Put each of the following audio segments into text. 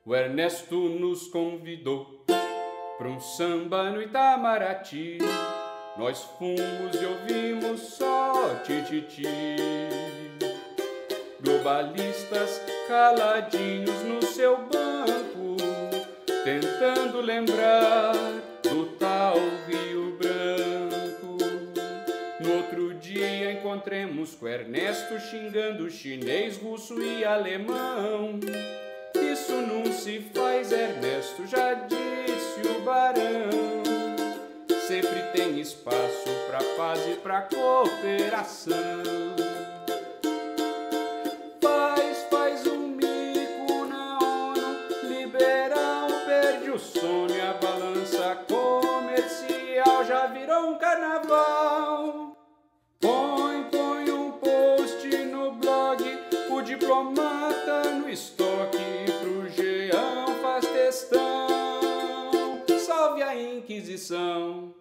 O Ernesto nos convidou para um samba no Itamaraty. Nós fomos e ouvimos só tititi. Globalistas caladinhos no seu banco, tentando lembrar do tal Rio Branco. No outro dia encontremos com Ernesto xingando chinês, russo e alemão. Isso não se faz, Ernesto, já disse o barão. Sempre tem espaço pra paz e pra cooperação. Faz um mico na ONU, liberal perde o sono e a balança comercial já virou um carnaval. Põe um post no blog, o diplomata no estoque, pro Jean faz textão, salve a Inquisição.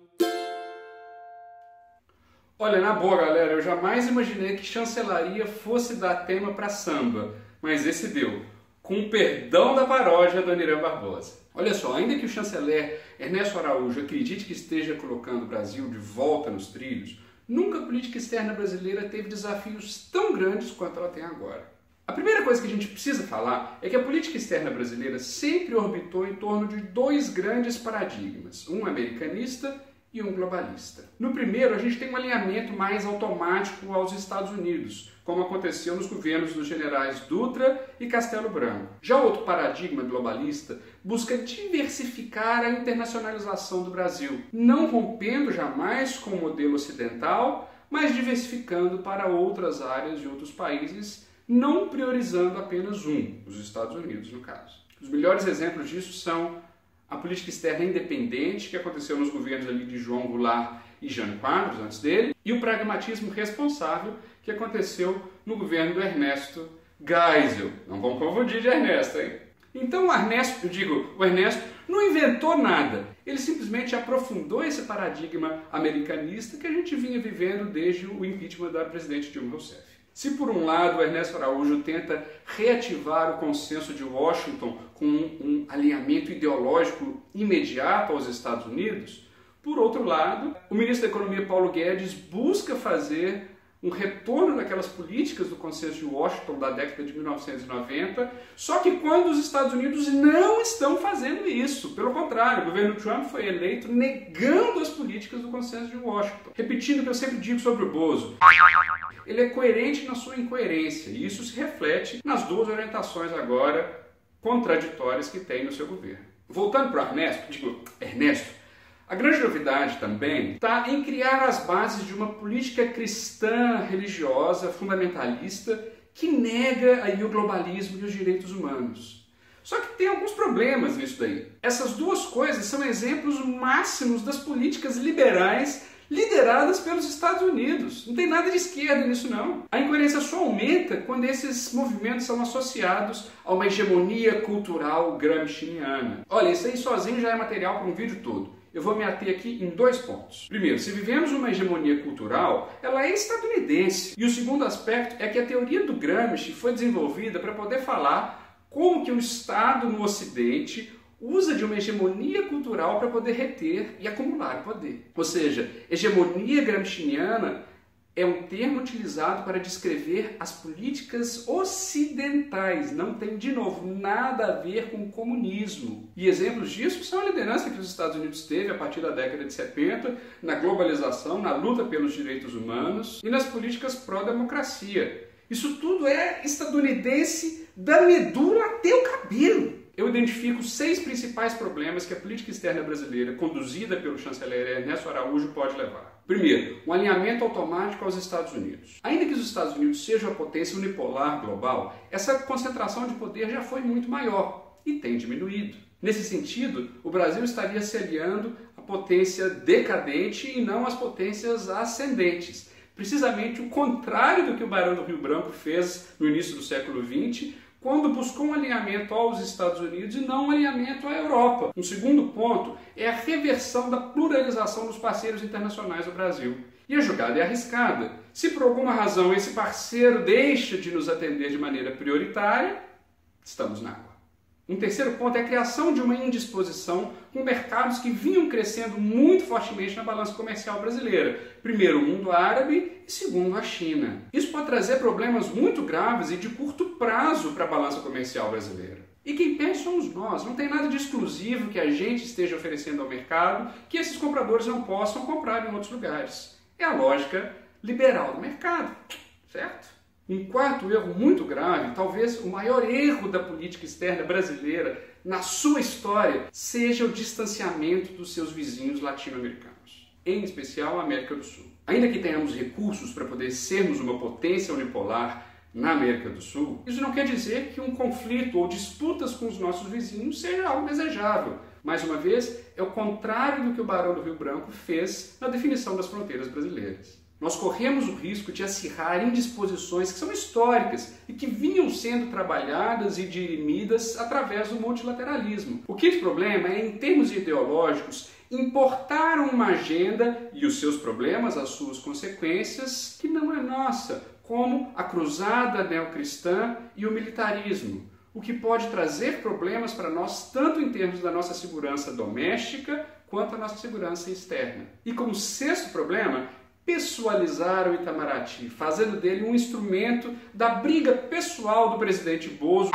Olha, na boa, galera, eu jamais imaginei que chancelaria fosse dar tema para samba, mas esse deu, com perdão da paródia da Irã Barbosa. Olha só, ainda que o chanceler Ernesto Araújo acredite que esteja colocando o Brasil de volta nos trilhos, nunca a política externa brasileira teve desafios tão grandes quanto ela tem agora. A primeira coisa que a gente precisa falar é que a política externa brasileira sempre orbitou em torno de dois grandes paradigmas, um americanista e um globalista. No primeiro, a gente tem um alinhamento mais automático aos Estados Unidos, como aconteceu nos governos dos generais Dutra e Castelo Branco. Já o outro paradigma globalista busca diversificar a internacionalização do Brasil, não rompendo jamais com o modelo ocidental, mas diversificando para outras áreas de outros países, não priorizando apenas um, os Estados Unidos, no caso. Os melhores exemplos disso são a política externa independente, que aconteceu nos governos ali de João Goulart e Jânio Quadros, antes dele, e o pragmatismo responsável, que aconteceu no governo do Ernesto Geisel. Não vamos confundir de Ernesto, hein? Então o Ernesto não inventou nada. Ele simplesmente aprofundou esse paradigma americanista que a gente vinha vivendo desde o impeachment da presidente Dilma Rousseff. Se por um lado o Ernesto Araújo tenta reativar o consenso de Washington com um alinhamento ideológico imediato aos Estados Unidos, por outro lado, o ministro da Economia Paulo Guedes busca fazer um retorno daquelas políticas do consenso de Washington da década de 1990, só que quando os Estados Unidos não estão fazendo isso. Pelo contrário, o governo Trump foi eleito negando as políticas do consenso de Washington. Repetindo o que eu sempre digo sobre o Bozo, ele é coerente na sua incoerência, e isso se reflete nas duas orientações agora contraditórias que tem no seu governo. Voltando para Ernesto, a grande novidade também está em criar as bases de uma política cristã religiosa fundamentalista que nega aí o globalismo e os direitos humanos. Só que tem alguns problemas nisso daí. Essas duas coisas são exemplos máximos das políticas liberais lideradas pelos Estados Unidos. Não tem nada de esquerda nisso, não. A incoerência só aumenta quando esses movimentos são associados a uma hegemonia cultural gramsciana. Olha, isso aí sozinho já é material para um vídeo todo. Eu vou me ater aqui em dois pontos. Primeiro, se vivemos uma hegemonia cultural, ela é estadunidense. E o segundo aspecto é que a teoria do Gramsci foi desenvolvida para poder falar como que o Estado no Ocidente usa de uma hegemonia cultural para poder reter e acumular poder. Ou seja, hegemonia gramsciana é um termo utilizado para descrever as políticas ocidentais. Não tem, de novo, nada a ver com o comunismo. E exemplos disso são a liderança que os Estados Unidos teve a partir da década de 70, na globalização, na luta pelos direitos humanos e nas políticas pró-democracia. Isso tudo é estadunidense da medula até o cabelo. Eu identifico 6 principais problemas que a política externa brasileira, conduzida pelo chanceler Ernesto Araújo, pode levar. Primeiro, um alinhamento automático aos Estados Unidos. Ainda que os Estados Unidos sejam a potência unipolar global, essa concentração de poder já foi muito maior e tem diminuído. Nesse sentido, o Brasil estaria se aliando à potência decadente e não às potências ascendentes. Precisamente o contrário do que o Barão do Rio Branco fez no início do século XX, quando buscou um alinhamento aos Estados Unidos e não um alinhamento à Europa. Um segundo ponto é a reversão da pluralização dos parceiros internacionais do Brasil. E a jogada é arriscada. Se por alguma razão esse parceiro deixa de nos atender de maneira prioritária, estamos na água. Um terceiro ponto é a criação de uma indisposição com mercados que vinham crescendo muito fortemente na balança comercial brasileira. Primeiro, o mundo árabe e segundo, a China. Isso pode trazer problemas muito graves e de curto prazo para a balança comercial brasileira. E quem perde somos nós. Não tem nada de exclusivo que a gente esteja oferecendo ao mercado que esses compradores não possam comprar em outros lugares. É a lógica liberal do mercado, certo? Um quarto erro muito grave, talvez o maior erro da política externa brasileira na sua história, seja o distanciamento dos seus vizinhos latino-americanos, em especial a América do Sul. Ainda que tenhamos recursos para poder sermos uma potência unipolar na América do Sul, isso não quer dizer que um conflito ou disputas com os nossos vizinhos seja algo desejável. Mais uma vez, é o contrário do que o Barão do Rio Branco fez na definição das fronteiras brasileiras. Nós corremos o risco de acirrar indisposições que são históricas e que vinham sendo trabalhadas e dirimidas através do multilateralismo. O quinto problema é, em termos ideológicos, importar uma agenda e os seus problemas, as suas consequências, que não é nossa, como a cruzada neocristã e o militarismo, o que pode trazer problemas para nós tanto em termos da nossa segurança doméstica quanto a nossa segurança externa. E como sexto problema, pessoalizar o Itamaraty, fazendo dele um instrumento da briga pessoal do presidente Bozo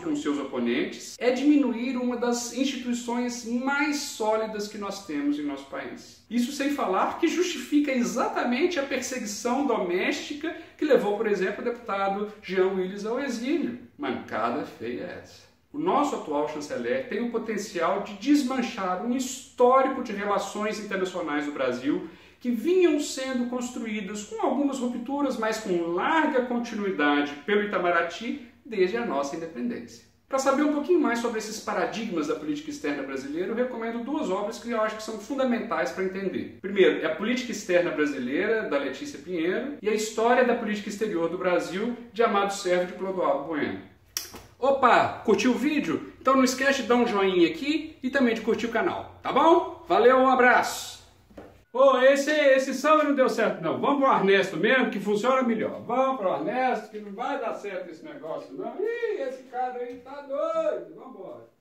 com seus oponentes, é diminuir uma das instituições mais sólidas que nós temos em nosso país. Isso sem falar que justifica exatamente a perseguição doméstica que levou, por exemplo, o deputado Jean Willis ao exílio. Mancada feia é essa. O nosso atual chanceler tem o potencial de desmanchar um histórico de relações internacionais do Brasil que vinham sendo construídas com algumas rupturas, mas com larga continuidade pelo Itamaraty desde a nossa independência. Para saber um pouquinho mais sobre esses paradigmas da política externa brasileira, eu recomendo duas obras que eu acho que são fundamentais para entender. Primeiro, é a Política Externa Brasileira, da Letícia Pinheiro, e a História da Política Exterior do Brasil, de Amado Servo, de Clodoaldo Bueno. Opa, curtiu o vídeo? Então não esquece de dar um joinha aqui e também de curtir o canal, tá bom? Valeu, um abraço! Pô, esse samba não deu certo não, vamos pro Ernesto mesmo, que funciona melhor. Vamos pro Ernesto, que não vai dar certo esse negócio não. Ih, esse cara aí tá doido, vamos embora.